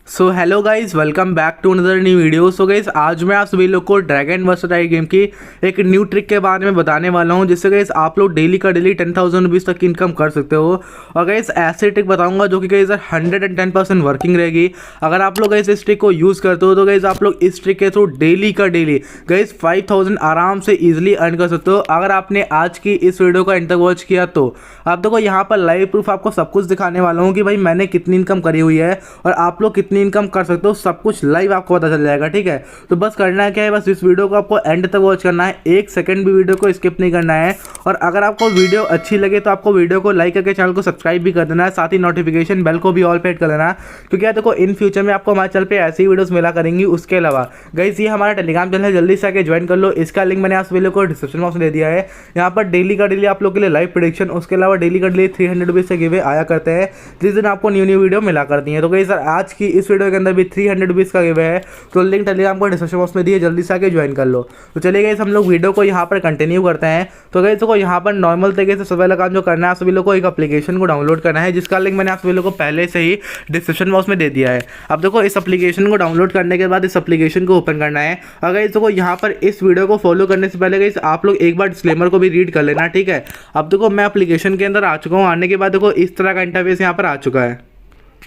So hello guys, welcome back to another new video. So guys, आज मैं आप सभी लोग को ड्रैगन वर्सेटाइल गेम की एक न्यू ट्रिक के बारे में बताने वाला हूं, जिससे गाइज आप लोग डेली का डेली 10,000 रुपीज़ तक की इनकम कर सकते हो। और गाइज ऐसी ट्रिक बताऊंगा जो कि गाइज 110% वर्किंग रहेगी। अगर आप लोग गाइज इस ट्रिक को यूज़ करते हो तो गाइज आप लोग इस ट्रिक के थ्रू डेली का डेली गाइज 5,000 आराम से ईजिली अर्न कर सकते हो। अगर आपने आज की इस वीडियो का एंड तक वॉच किया तो आप देखो यहाँ पर लाइव प्रूफ आपको सब कुछ दिखाने वाला हूँ कि भाई मैंने कितनी इनकम करी हुई है और आप लोग कितनी इनकम कर सकते हो, सब कुछ लाइव आपको पता चल जाएगा। ठीक है, तो बस करना क्या है, बस इस वीडियो को आपको एंड तक वॉच करना है, एक सेकंड भी वीडियो को स्किप नहीं करना है। और अगर आपको वीडियो अच्छी लगे तो आपको वीडियो को लाइक करके चैनल को सब्सक्राइब भी कर देना है, साथ ही नोटिफिकेशन बेल को भी ऑल पे कर देना, क्योंकि यार देखो इन फ्यूचर में आपको हमारे चैनल पे ऐसी वीडियोस मिला करेंगी। उसके अलावा गाइस ये हमारा टेलीग्राम चैनल है, जल्दी से आके ज्वाइन कर लो। इसका लिंक मैंने आप वीडियो को डिस्क्रिप्शन बॉक्स में दे दिया है। यहाँ पर डेली का डेली आप लोग के लिए लाइव प्रेडिक्शन, उसके अलावा डेली का डेली 300 रुपीज़ से गिवे आया करते हैं, जिस दिन आपको न्यू वीडियो मिला करती है। तो गाइस सर आज की इस वीडियो के अंदर भी 300 रुपीज़ का गिवे है, तो लिंक टेलीग्राम को डिस्क्रिप्शन बॉक्स में दिए, जल्दी से आके ज्वाइन कर लो। तो चलिए गाइस हम लोग वीडियो को यहाँ पर कंटिन्यू करते हैं। तो गाइस देखो यहाँ पर नॉर्मल तरीके से सबसे पहला काम जो करना है, आप सभी लोग को एक एप्लीकेशन को डाउनलोड करना है, जिसका लिंक मैंने आप सभी लोग को पहले से ही डिस्क्रिप्शन बॉक्स में दे दिया है। अब देखो इस एप्लीकेशन को डाउनलोड करने के बाद इस एप्लीकेशन को ओपन करना है। अगर इस देखो यहाँ पर इस वीडियो को फॉलो करने से पहले गाइस आप लोग एक बार डिस्क्लेमर को भी रीड कर लेना। ठीक है, अब देखो मैं एप्लीकेशन के अंदर आ चुका हूँ। आने के बाद देखो इस तरह का इंटरफेस यहाँ पर आ चुका है।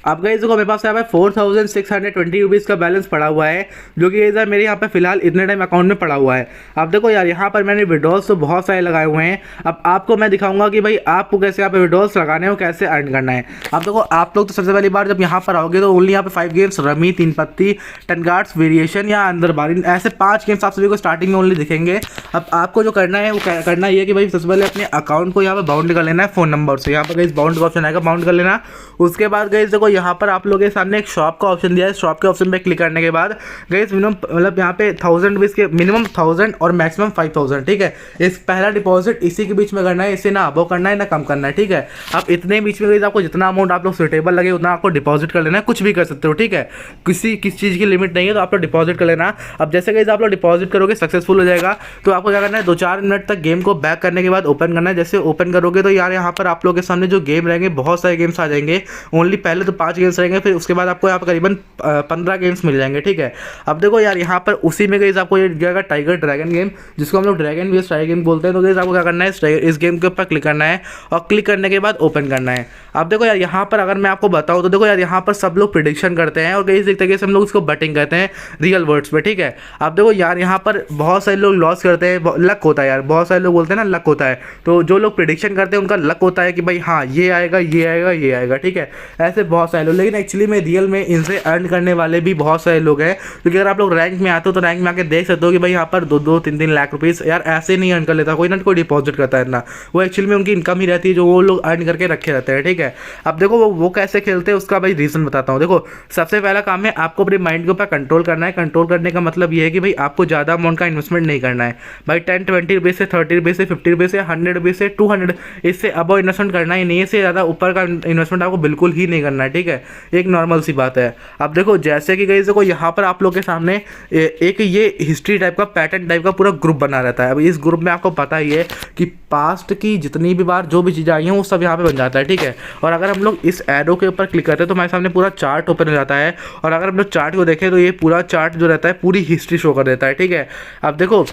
अब गाइस देखो मेरे पास यहाँ पे 4,620 रुपीज़ का बैलेंस पड़ा हुआ है, जो कि यार मेरे यहाँ पे फिलहाल इतने टाइम अकाउंट में पड़ा हुआ है। अब देखो यार यहाँ पर मैंने विड्रॉल्स तो बहुत सारे लगाए हुए हैं। अब आपको मैं दिखाऊंगा कि भाई आपको कैसे यहाँ पे विड्रॉल्स लगाने हैं, कैसे अर्न करना है। अब देखो आप लोग तो सबसे पहली बार जब यहाँ पर आओगे तो ओनली यहाँ पे 5 गेम्स, रमी, 3 पत्ती, 10 कार्ड्स, वेरिएशन या अंदर बारी, ऐसे 5 गेम्स आप सभी को स्टार्टिंग में ओनली दिखेंगे। अब आपको जो करना है वो करना ये कि भाई सबसे पहले अपने अकाउंट को यहाँ पर बाउंड कर लेना है फ़ोन नंबर से। यहाँ पर गाइस बाउंड का ऑप्शन आएगा, बाउंड कर लेना। उसके बाद गाइस देखो यहाँ पर आप लोग के सामने एक शॉप का ऑप्शन दिया है। शॉप के ऑप्शन पे क्लिक करने के बाद गाइस मिनिमम मतलब यहाँ पे 1,000 रुपीज़ के मिनिमम 1,000 और मैक्सिमम 5,000। ठीक है, इस पहला डिपॉजिट इसी के बीच में करना है, इसे ना अबव करना है ना कम करना है। ठीक है, अब इतने बीच में गाइस आपको जितना अमाउंट आप लोग सुटेबल लगे उतना आपको डिपॉजिट कर लेना है, कुछ भी कर सकते हो। ठीक है, किस चीज़ की लिमिट नहीं है, तो आप लोग डिपॉजिट कर लेना। अब जैसे गाइस आप लोग डिपॉजिट करोगे सक्सेसफुल हो जाएगा, तो आपको क्या करना है, 2-4 मिनट तक गेम को बैक करने के बाद ओपन करना है। जैसे ओपन करोगे तो यार यहाँ पर आप लोग के सामने जो गेम रहेंगे बहुत सारे गेम्स आ जाएंगे। ओनली पहले तो 5 गेम्स रहेंगे, फिर उसके बाद आपको यहाँ पर करीबन 15 गेम्स मिल जाएंगे। ठीक है, अब देखो यार यहाँ पर उसी में गाइस आपको ये दिखेगा टाइगर ड्रैगन गेम, जिसको हम लोग ड्रैगन बेस्ड टाइगर गेम बोलते हैं। तो गाइस आपको क्या करना है, इस गेम के ऊपर क्लिक करना है और क्लिक करने के बाद ओपन करना है। अब देखो यार यहाँ पर अगर मैं आपको बताऊँ तो देखो यार यहाँ पर सब लोग प्रेडिक्शन करते हैं और गाइस एक तरीके से हम लोग उसको बैटिंग कहते हैं रियल वर्ड्स में। ठीक है, अब देखो यार यहाँ पर बहुत सारे लोग लॉस करते हैं, लक होता है यार, बहुत सारे लोग बोलते हैं ना लक होता है। तो जो लोग प्रेडिक्शन करते हैं उनका लक होता है कि भाई हाँ ये आएगा ये आएगा ये आएगा। ठीक है, ऐसे बहुत सारे लोग, लेकिन एक्चुअली में रियल में इनसे अर्न करने वाले भी बहुत सारे लोग हैं। क्योंकि अगर आप लोग रैंक में आते हो तो रैंक में आके देख सकते हो कि भाई यहाँ पर 2-2, 3-3 लाख रुपीज़ यार ऐसे नहीं अर्न कर लेता कोई ना कोई डिपॉजिट करता है ना, वो एक्चुअली में उनकी इनकम ही रहती है जो वो लोग अर्न करके रखे रहते हैं। ठीक है, अब देखो वो कैसे खेलते हैं उसका भाई रीज़न बताता हूँ। देखो सबसे पहला काम है आपको अपने माइंड के ऊपर कंट्रोल करना है। कंट्रोल करने का मतलब ये है कि भाई आपको ज़्यादा अमाउंट का इन्वेस्टमेंट नहीं करना है भाई। 10-20 रुपये से, 30 रुपये से, 50 रुपये से, 100 रुपये से, 200, इससे अब इन्वेस्टमेंट करना ही नहीं है। इससे ज़्यादा ऊपर का इन्वेस्टमेंट आपको बिल्कुल ही नहीं करना है। ठीक है, एक नॉर्मल सी बात है। अब देखो जैसे कि गाइस देखो यहाँ पर आप लोग के सामने एक ये हिस्ट्री टाइप का, पैटर्न टाइप का पूरा ग्रुप बना रहता है। अब इस ग्रुप में आपको पता ही है कि पास्ट की जितनी भी बार जो भी चीज़ें आई हैं वो सब यहाँ पे बन जाता है। ठीक है, और अगर हम लोग इस एरो के ऊपर क्लिक करते हैं तो हमारे सामने पूरा चार्ट ओपन हो जाता है। और अगर हम लोग चार्ट को देखें तो ये पूरा चार्ट जो रहता है पूरी हिस्ट्री शो कर देता है। ठीक है, अब देखो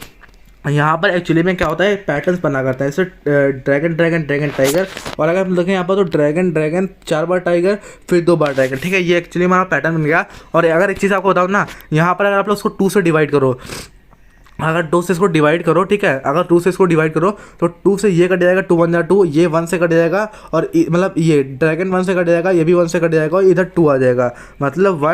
यहाँ पर एक्चुअली में क्या होता है, पैटर्न्स बना करता है। जैसे ड्रैगन ड्रैगन ड्रैगन टाइगर, और अगर हम देखें यहाँ पर तो ड्रैगन ड्रैगन 4 बार टाइगर फिर 2 बार ड्रैगन। ठीक है, ये एक्चुअली हमारा पैटर्न बन गया। और अगर एक चीज़ आपको बताऊँ ना, यहाँ पर अगर आप लोग उसको 2 से डिवाइड करो, अगर 2 से इसको डिवाइड करो, ठीक है, अगर 2 से इसको डिवाइड करो तो 2 से ये कट जाएगा, 2 1 जा 2, ये 1 से कट जाएगा, और मतलब ये ड्रैगन 1 से कट जाएगा, ये भी 1 से कट जाएगा, और इधर 2 आ जाएगा, मतलब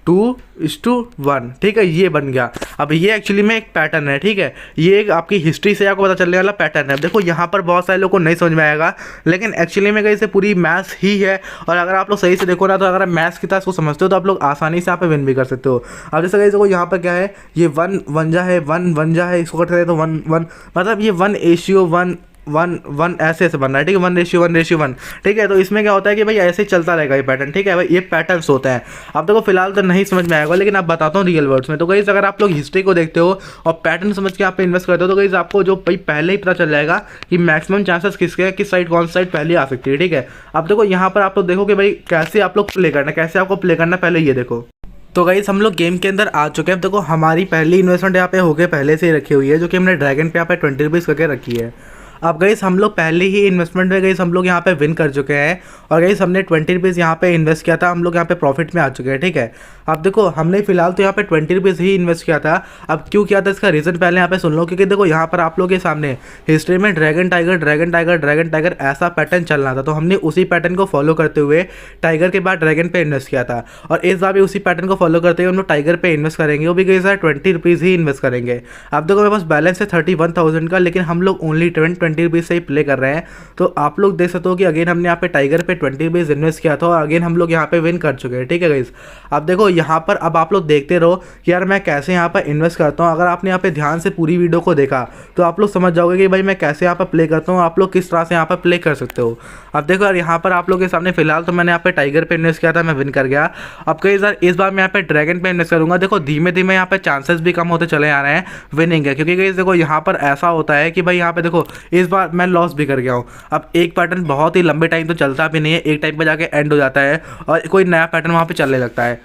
1:2:1। ठीक है, ये बन गया। अब ये एक्चुअली में एक पैटर्न है। ठीक है, ये एक आपकी हिस्ट्री से आपको पता चलने वाला पैटर्न है। देखो यहाँ पर बहुत सारे लोगों को नहीं समझ में आएगा, लेकिन एक्चुअली में कहीं से पूरी मैथ्स ही है। और अगर आप लोग सही से देखो ना, तो अगर मैथ्स की तरह इसको समझते हो तो आप लोग आसानी से यहाँ पे विन भी कर सकते हो। अब जैसे कहीं देखो यहाँ पर क्या है, ये 1 1 जा है, 1 1 जा है, इसको करते हैं तो 1 1, मतलब ये 1:1 1 ऐसे ऐसे बन रहा है, ठीक है, 1:1:1, ठीक है। तो इसमें क्या होता है कि भाई ऐसे ही चलता रहेगा ये पैटर्न, ठीक है भाई, ये पैटर्न्स होते हैं। अब देखो फिलहाल तो नहीं समझ में आएगा, लेकिन आप बताता हूँ रियल वर्ड्स में। तो गाइस अगर आप लोग हिस्ट्री को देखते हो और पैटर्न समझ के आप इन्वेस्ट करते हो तो गाइस आपको जो भाई पहले ही पता चल जाएगा कि मैक्सिमम चांसेस किसके, किस साइड कौन साइड पहले आ सकती है, ठीक है। अब देखो यहाँ पर आप लोग देखो कि भाई कैसे आप लोग प्ले करना, कैसे आपको प्ले करना, पहले ये देखो। तो गाइस हम लोग गेम के अंदर आ चुके हैं। अब देखो हमारी पहली इन्वेस्टमेंट यहाँ पे होके पहले से ही रखी हुई है, जो कि हमने ड्रैगन पे यहाँ पे 20 रुपीज़ करके रखी है। अब गाइस हम लोग पहले ही इन्वेस्टमेंट में गाइस हम लोग यहाँ पे विन कर चुके हैं, और गाइस हमने 20 रुपीज़ यहाँ पे इन्वेस्ट किया था, हम लोग यहाँ पे प्रॉफिट में आ चुके हैं, ठीक है। अब देखो हमने फिलहाल तो यहाँ पे 20 रुपीज़ ही इन्वेस्ट किया था। अब क्यों किया था इसका रीज़न पहले यहाँ पे सुन लो, क्योंकि देखो यहाँ पर आप लोग के सामने हिस्ट्री में dragon tiger dragon tiger dragon tiger ऐसा पैटर्न चल रहा था, तो हमने उसी पैटर्न को फॉलो करते हुए टाइगर के बाद ड्रैगन पे इन्वेस्ट किया था, और इस बार भी उसी पैटर्न को फॉलो करते हुए हम लोग टाइगर पे इन्वेस्ट करेंगे, वो भी गाइस 20 रुपीज़ ही इन्वेस्ट करेंगे। अब देखो मेरे पास बैलेंस है 31,000 का, लेकिन हम लोग ओनली 20 रुपीज़ से ही प्ले कर रहे हैं। तो आप लोग देख सकते हो कि अगेन हमने यहाँ पे टाइगर पे 20 रुपीज़ इन्वेस्ट किया था, और अगेन हम लोग यहाँ पे विन कर चुके हैं, ठीक है गाइस। अब देखो यहाँ पर अब आप लोग देखते रहो कि यार मैं कैसे यहाँ पर इन्वेस्ट करता हूँ। अगर आपने यहाँ पे ध्यान से पूरी वीडियो को देखा तो आप लोग समझ जाओगे कि भाई मैं कैसे यहाँ पर प्ले करता हूँ, आप लोग किस तरह से यहाँ पर प्ले कर सकते हो। अब देखो यार यहाँ पर आप लोग के सामने फिलहाल तो मैंने यहाँ पे टाइगर पे इन्वेस्ट किया था, मैं विन कर गया। अब कई यार इस बार मैं यहाँ पे ड्रैगन पे इन्वेस्ट करूँगा। देखो धीमे धीमे यहाँ पे चांसेस भी कम होते चले आ रहे हैं विनिंग है, क्योंकि गाइस देखो यहाँ पर ऐसा होता है कि भाई यहाँ पे देखो इस बार मैं लॉस भी कर गया हूँ। अब एक पैटर्न बहुत ही लंबे टाइम तो चलता भी नहीं है, एक टाइम पर जाके एंड हो जाता है और कोई नया पैटर्न वहाँ पे चलने लगता है।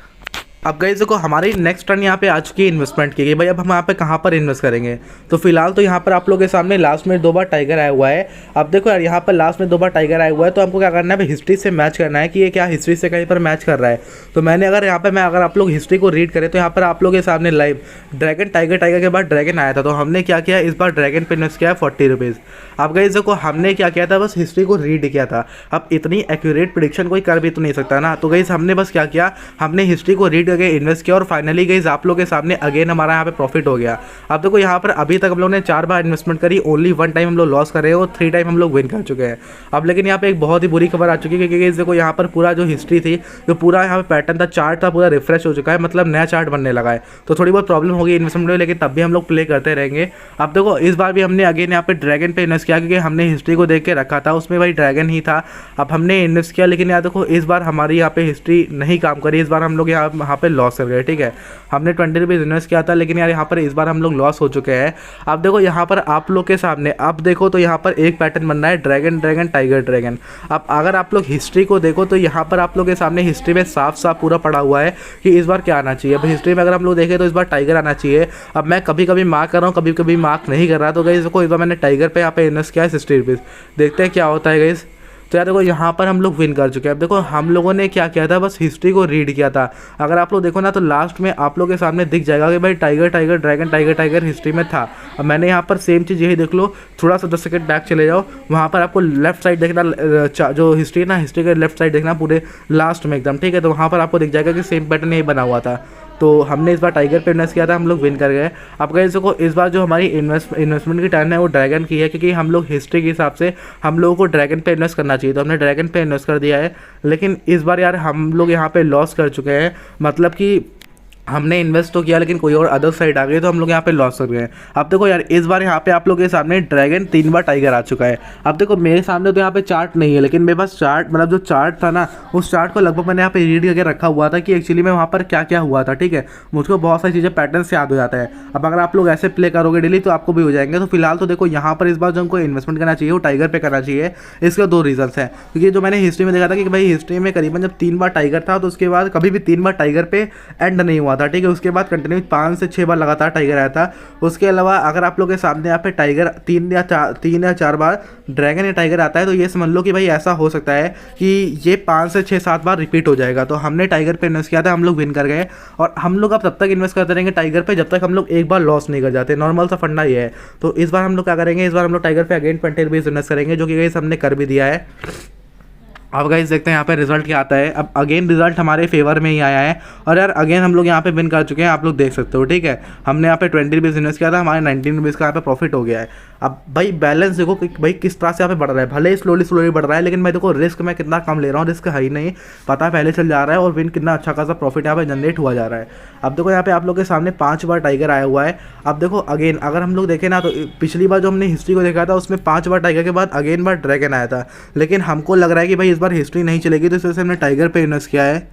अब गाइस देखो हमारी नेक्स्ट टर्न यहाँ पे आ चुकी है इन्वेस्टमेंट की, भाई अब हम यहाँ पे कहाँ पर इन्वेस्ट करेंगे। तो फिलहाल तो यहाँ पर आप लोगों के सामने लास्ट में 2 बार टाइगर आया हुआ है। अब देखो यार यहाँ पर लास्ट में 2 बार टाइगर आया हुआ है, तो हमको क्या करना है, हिस्ट्री से मैच करना है कि ये क्या हिस्ट्री से कहीं पर मैच कर रहा है। तो मैंने अगर यहाँ पर अगर आप लोग हिस्ट्री को रीड करें तो यहाँ पर आप लोग के सामने लाइव ड्रैगन टाइगर टाइगर के बाद ड्रैगन आया था, तो हमने क्या किया, इस बार ड्रैगन पर इन्वेस्ट किया 40 रुपीज़। अब गाइस देखो हमने क्या किया था, बस हिस्ट्री को रीड किया था। अब इतनी एक्यूरेट प्रेडिक्शन कोई कर भी तो नहीं सकता ना, तो गाइस हमने बस क्या किया, हमने हिस्ट्री को रीड करके इन्वेस्ट किया, और फाइनली गाइस आप लोग के सामने अगेन हमारा यहाँ पे प्रॉफिट हो गया। अब देखो यहाँ पर अभी तक हम लोग ने 4 बार इन्वेस्टमेंट करी, ओनली 1 टाइम हम लोग लॉस कर रहे हैं और 3 टाइम हम लोग विन कर चुके हैं। अब लेकिन यहाँ पे एक बहुत ही बुरी खबर आ चुकी है, क्योंकि देखो यहाँ पर पूरा जो हिस्ट्री थी, जो पूरा यहाँ पे पैटर्न था, चार्ट था, पूरा रिफ्रेश हो चुका है, मतलब नया चार्ट बनने लगा है। तो थोड़ी बहुत प्रॉब्लम होगी इन्वेस्टमेंट में, लेकिन तब भी हम लोग प्ले करते रहेंगे। अब देखो इस बार भी हमने अगेन यहाँ पे ड्रैगन पे इन्वेस्ट किया, क्योंकि हमने हिस्ट्री को देख के रखा था, उसमें भाई ड्रैगन ही था। अब हमने इन्वेस्ट किया, लेकिन यार देखो इस बार हमारी यहाँ पे हिस्ट्री नहीं काम करी, इस बार हम लोग यहाँ पे लॉस कर गए, ठीक है। हमने 20 रुपीज़ इन्वेस्ट किया था, लेकिन यार यहाँ पर इस बार हम लोग लॉस हो चुके हैं। अब देखो यहाँ पर आप लोग के सामने अब देखो तो यहाँ पर एक पैटर्न बन रहा है, ड्रैगन ड्रैगन टाइगर ड्रैगन। अब अगर आप लोग हिस्ट्री को देखो तो यहाँ पर आप लोग के सामने हिस्ट्री में साफ साफ पूरा पड़ा हुआ है कि इस बार क्या आना चाहिए। अब हिस्ट्री में अगर हम लोग देखें तो इस बार टाइगर आना चाहिए। अब मैं कभी कभी मार्क कर रहा हूँ, कभी कभी मार्क नहीं कर रहा, तो गाइस देखो इस बार मैंने टाइगर पे यहाँ पे इन्वेस्ट किया है 60 रुपीज़। देखते हैं क्या होता है गाइस। तो यार देखो यहाँ पर हम लोग विन कर चुके हैं। अब देखो हम लोगों ने क्या किया था, बस हिस्ट्री को रीड किया था। अगर आप लोग देखो ना तो लास्ट में आप लोग के सामने दिख जाएगा कि भाई tiger tiger dragon tiger tiger history में था। अब मैंने यहाँ पर सेम चीज़ यही देख लो, थोड़ा सा 10 सेकंड बैक चले जाओ, वहाँ पर आपको लेफ्ट साइड देखना, जो हिस्ट्री है ना, हिस्ट्री के लेफ्ट साइड देखना पूरे लास्ट में एकदम, ठीक है। तो वहाँ पर आपको दिख जाएगा कि सेम पैटर्न यही बना हुआ था। तो हमने इस बार टाइगर पे इन्वेस्ट किया था, हम लोग विन कर गए। अब गाइस देखो इस बार जो हमारी इन्वेस्टमेंट की टर्न है वो ड्रैगन की है, क्योंकि हम लोग हिस्ट्री के हिसाब से हम लोगों को ड्रैगन पे इन्वेस्ट करना चाहिए, तो हमने ड्रैगन पे इन्वेस्ट कर दिया है। लेकिन इस बार यार हम लोग यहाँ पे लॉस कर चुके हैं, मतलब कि हमने इन्वेस्ट तो किया लेकिन कोई और अदर साइड आ गई, तो हम लोग यहाँ पे लॉस कर गए। अब देखो यार इस बार यहाँ पे आप लोग के सामने ड्रैगन 3 बार टाइगर आ चुका है। अब देखो मेरे सामने तो यहाँ पे चार्ट नहीं है, लेकिन मेरे पास चार्ट, मतलब जो चार्ट था ना, उस चार्ट को लगभग मैंने यहाँ पे रीड करके रखा हुआ था कि एक्चुअली में वहाँ पर क्या क्या हुआ था, ठीक है। मुझको बहुत सारी चीज़ें पैटर्न से याद हो जाता है। अब अगर आप लोग ऐसे प्ले करोगे डेली तो आपको भी हो जाएंगे। तो फिलहाल तो देखो यहाँ पर इस बार जो हमको इन्वेस्टमेंट करना चाहिए वो टाइगर पे करना चाहिए। इसके 2 रीजंस हैं, क्योंकि जो मैंने हिस्ट्री में देखा था कि भाई हिस्ट्री में करीबन जब 3 बार टाइगर था, तो उसके बाद कभी भी 3 बार टाइगर पे एंड नहीं हुआ था, ठीक है। उसके बाद कंटिन्यू 5 से 6 बार लगातार टाइगर आया था। उसके अलावा अगर आप लोग के सामने यहाँ पे टाइगर 3 या 4 बार ड्रैगन या टाइगर आता है, तो ये समझ लो कि भाई ऐसा हो सकता है कि ये 5 से 6-7 बार रिपीट हो जाएगा। तो हमने टाइगर पे इन्वेस्ट किया था, हम लोग विन कर गए, और हम लोग अब तब तक इन्वेस्ट करते रहेंगे टाइगर पे जब तक हम लोग एक बार लॉस नहीं कर जाते। नॉर्मल सा फंडा ये है। तो इस बार हम लोग क्या करेंगे, इस बार हम लोग टाइगर पे अगेन 20 रुपीज़ इन्वेस्ट करेंगे, जो कि गाइस हमने कर भी दिया है। अब गाइस देखते हैं यहाँ पे रिजल्ट क्या आता है। अब अगेन रिजल्ट हमारे फेवर में ही आया है और यार अगेन हम लोग यहाँ पे विन कर चुके हैं, आप लोग देख सकते हो। ठीक है, हमने यहाँ पे 20 रुपीज़ इन्वेस्ट किया था, हमारे 19 रुपीज़ का यहाँ पे प्रॉफिट हो गया है। अब भाई बैलेंस देखो कि भाई किस तरह से यहाँ पे बढ़ रहा है, भले ही स्लोली स्लोली बढ़ रहा है, लेकिन मैं देखो रिस्क मैं कितना कम ले रहा हूँ, रिस्क है ही नहीं, पता पहले चल जा रहा है और विन कितना अच्छा खासा प्रॉफिट यहाँ पे जनरेट हुआ जा रहा है। अब देखो यहाँ पे आप लोग के सामने 5 बार टाइगर आया हुआ है। अब देखो अगेन अगर हम लोग देखें ना तो पिछली बार जो हमने हिस्ट्री को देखा था उसमें 5 बार टाइगर के बाद अगेन बार ड्रैगन आया था, लेकिन हमको लग रहा है कि भाई इस बार हिस्ट्री नहीं चलेगी, तो इस वजह से हमने टाइगर पे इन्वेस्ट किया है।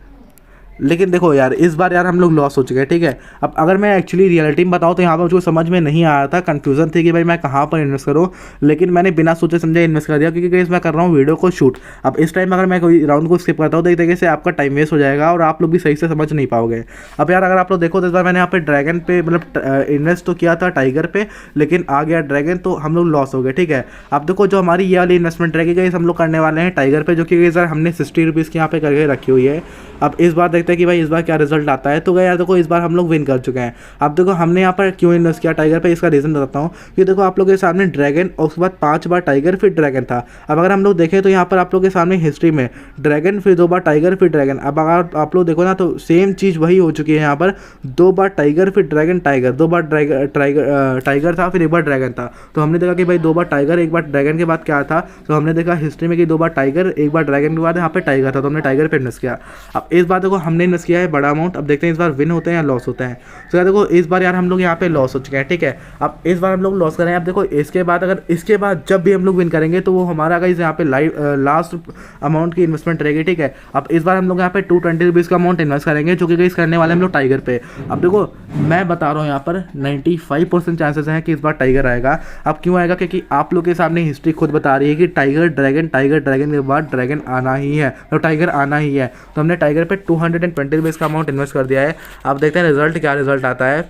लेकिन देखो यार इस बार यार हम लोग लॉस हो चुके हैं। ठीक है, अब अगर मैं एक्चुअली रियलिटी में बताऊँ तो यहाँ पर मुझको समझ में नहीं आ रहा था, कंफ्यूजन थी कि भाई मैं कहाँ पर इन्वेस्ट करूँ, लेकिन मैंने बिना सोचे समझे इन्वेस्ट कर दिया, क्योंकि गाइस मैं कर रहा हूँ वीडियो को शूट। अब इस टाइम अगर मैं कोई राउंड को स्किप करता हूँ तो एक तरीके से आपका टाइम वेस्ट हो जाएगा और आप लोग भी सही से समझ नहीं पाओगे। अब यार अगर आप लोग देखो तो इस बार मैंने यहाँ पे ड्रैगन पे मतलब इन्वेस्ट तो किया था टाइगर पे, लेकिन आ गया ड्रैगन तो हम लोग लॉस हो गए। ठीक है, अब देखो जो हमारी ये वाली इन्वेस्टमेंट रहेगी गाइस हम लोग करने वाले हैं टाइगर पे, जो कि सर हमने 60 रुपीज़ की यहाँ पे करके रखी हुई है। अब इस बार देखते हैं कि भाई इस बार क्या रिजल्ट आता है। तो गया यार देखो इस बार हम लोग विन कर चुके हैं। अब देखो हमने यहाँ पर क्यों इन्वेस्ट किया टाइगर पे, इसका रीज़न बताता हूँ कि देखो आप लोग के सामने ड्रैगन और उसके बाद 5 बार टाइगर फिर ड्रैगन था। अब अगर हम लोग देखें तो यहाँ पर आप लोग के सामने हिस्ट्री में ड्रैगन फिर 2 बार टाइगर फिर ड्रैगन। अब अगर आप लोग देखो ना तो सेम चीज़ वही हो चुकी है, यहाँ पर 2 बार टाइगर फिर ड्रैगन टाइगर, 2 बार टाइगर था फिर 1 बार ड्रैगन था। तो हमने देखा कि भाई 2 बार टाइगर 1 बार ड्रैगन के बाद क्या था, तो हमने देखा हिस्ट्री में कि 2 बार टाइगर 1 बार ड्रैगन के बाद यहाँ पे टाइगर था, तो हमने टाइगर पे इन्वेस्ट किया। अब इस बार देखो हमने इन्वेस्ट किया है बड़ा अमाउंट। अब देखते हैं इस बार विन होते हैं या लॉस होते हैं। तो यार देखो इस बार यार हम लोग यहाँ पे लॉस हो चुके हैं। ठीक है, अब इस बार हम लोग लॉस कर रहे हैं। अब देखो इसके बाद अगर इसके बाद जब भी हम लोग विन करेंगे तो वो हमारा गाइस यहाँ पे लास्ट अमाउंट की इन्वेस्टमेंट रहेगी। ठीक है, अब इस बार हम लोग यहाँ पे 220 रुपीज़ का अमाउंट इन्वेस्ट करेंगे, जो कि गाइस करने वाले हम लोग टाइगर पे। अब देखो मैं बता रहा हूँ यहाँ पर 95% चांसेस हैं कि इस बार टाइगर आएगा। अब क्यों आएगा, क्योंकि आप लोग के सामने हिस्ट्री खुद बता रही है कि टाइगर ड्रैगन के बाद ड्रैगन आना ही है, तो टाइगर आना ही है। तो हमने टाइगर पे 220 रुपीज़ का अमाउंट इन्वेस्ट कर दिया है। अब देखते हैं रिजल्ट क्या रिजल्ट आता है।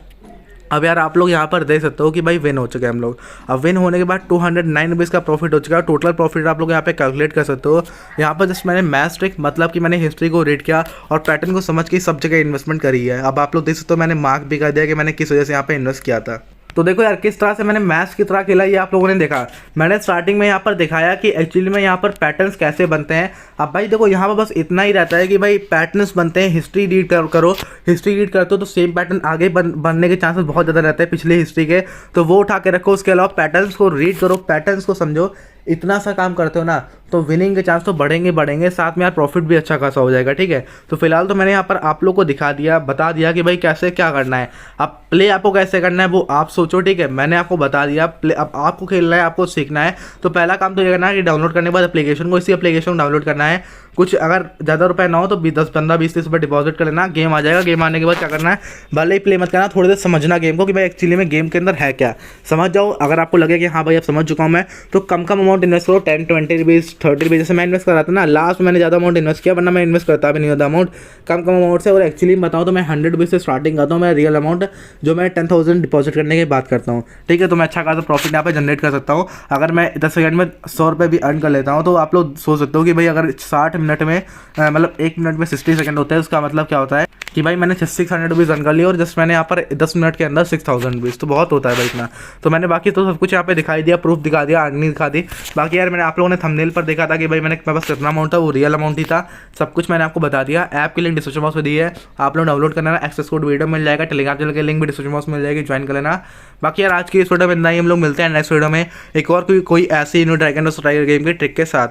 अब यार आप लोग यहाँ पर देख सकते हो कि भाई विन हो चुके हैं हम लोग। अब विन होने के बाद 209 रुपीज़ का प्रॉफिट हो चुका है। टोटल प्रॉफिट आप लोग यहाँ पे कैलकुलेट कर सकते हो। यहाँ पर जस्ट मैंने मैथ ट्रिक मतलब कि मैंने हिस्ट्री को रीड किया और पैटर्न को समझ के सब जगह इन्वेस्टमेंट करी है। अब आप लोग देख सकते हो मैंने मार्क भी कर दिया कि मैंने किस वजह से यहाँ पे इन्वेस्ट किया था। तो देखो यार किस तरह से मैंने मैथ्स की तरह खेला ये आप लोगों ने देखा। मैंने स्टार्टिंग में यहाँ पर दिखाया कि एक्चुअली में यहाँ पर पैटर्न्स कैसे बनते हैं। अब भाई देखो यहाँ पर बस इतना ही रहता है कि भाई पैटर्न्स बनते हैं, हिस्ट्री रीड करो, हिस्ट्री रीड करते हो तो सेम पैटर्न आगे बनने के चांसेस बहुत ज़्यादा रहते हैं पिछले हिस्ट्री के, तो वो उठा के रखो। उसके अलावा पैटर्न्स को रीड करो, पैटर्न्स को समझो, इतना सा काम करते हो ना तो विनिंग के चांस तो बढ़ेंगे, साथ में यार प्रॉफिट भी अच्छा खासा हो जाएगा। ठीक है, तो फिलहाल तो मैंने यहाँ पर आप लोग को दिखा दिया, बता दिया कि भाई कैसे क्या करना है। अब प्ले आपको कैसे करना है वो आप सोचो। ठीक है, मैंने आपको बता दिया प्ले, अब आपको खेलना है, आपको सीखना है। तो पहला काम तो ये करना है कि डाउनलोड करने के बाद एप्लीकेशन को, इसी एप्लीकेशन को डाउनलोड करना है। कुछ अगर ज़्यादा रुपए ना हो तो 10, 15, 20, 30 रुपये डिपॉजिट कर लेना, गेम आ जाएगा। गेम आने के बाद क्या करना है, भले ही प्ले मत करना, थोड़ी देर समझना गेम को कि भाई एक्चुअली में गेम के अंदर है क्या, समझ जाओ। अगर आपको लगे कि हाँ भाई अब समझ चुका हूँ मैं, तो कम अमाउंट इन्वेस्ट करो, 10, 20 रुपीज़, 30 रुपीज़। जैसे मैं इन्वेस्ट कर रहा था ना, लास्ट में मैंने ज़्यादा अमाउंट इन्वेस्ट किया, वरना मैं इन्वेस्ट करता भी नहीं होता अमाउंट, कम अमाउंट से। और एक्चुअली बताऊँ तो मैं 100 रुपीज़ से स्टार्टिंग करता हूँ, मैं रियल अमाउंट जो मैं 10,000 डिपॉजिट करने की बात करता हूँ। ठीक है, तो मैं अच्छा खासा प्रॉफिट यहाँ पे जनरेट कर सकता हूँ। अगर मैं 10 सेकंड में 100 रुपये भी अर्न कर लेता हूँ, तो आप लोग सोच सकते हो कि भाई अगर 60 मिनट में मतलब 1 मिनट में 60 सेकंड होता है, उसका मतलब क्या होता है कि भाई मैंने 600 रुपीज़ अर्न कर लिया और जस्ट मैंने यहाँ पर 10 मिनट के अंदर 6,000 रुपीज़, तो बहुत होता है भाई इतना। तो मैंने बाकी तो सब कुछ यहाँ पे दिखाई दिया, प्रूफ दिखा दिया, अर्निंग दिखा दी। बाकी यार मैंने आप लोगों ने थंबनेल पर देखा था कि भाई मेरे पास कितना अमाउंट था, वो रियल अमाउंट ही था। सब कुछ मैंने आपको बता दिया। ऐप की लिंक डिस्क्रिप्शन बॉक्स में दी है, आप लोग डाउनलोड करना, एक्सेस कोड वीडियो मिल जाएगा, टेलीग्राम चैनल की लिंक भी डिस्क्रिप्शन बॉक्स में मिल जाएगी, ज्वाइन कर लेना। बाकी यार आज की इस वीडियो में इतना ही, हम लोग मिलते हैं नेक्स्ट वीडियो में एक और कोई ऐसी न्यू ड्रैगन और स्ट्राइकर गेम के ट्रिक के साथ।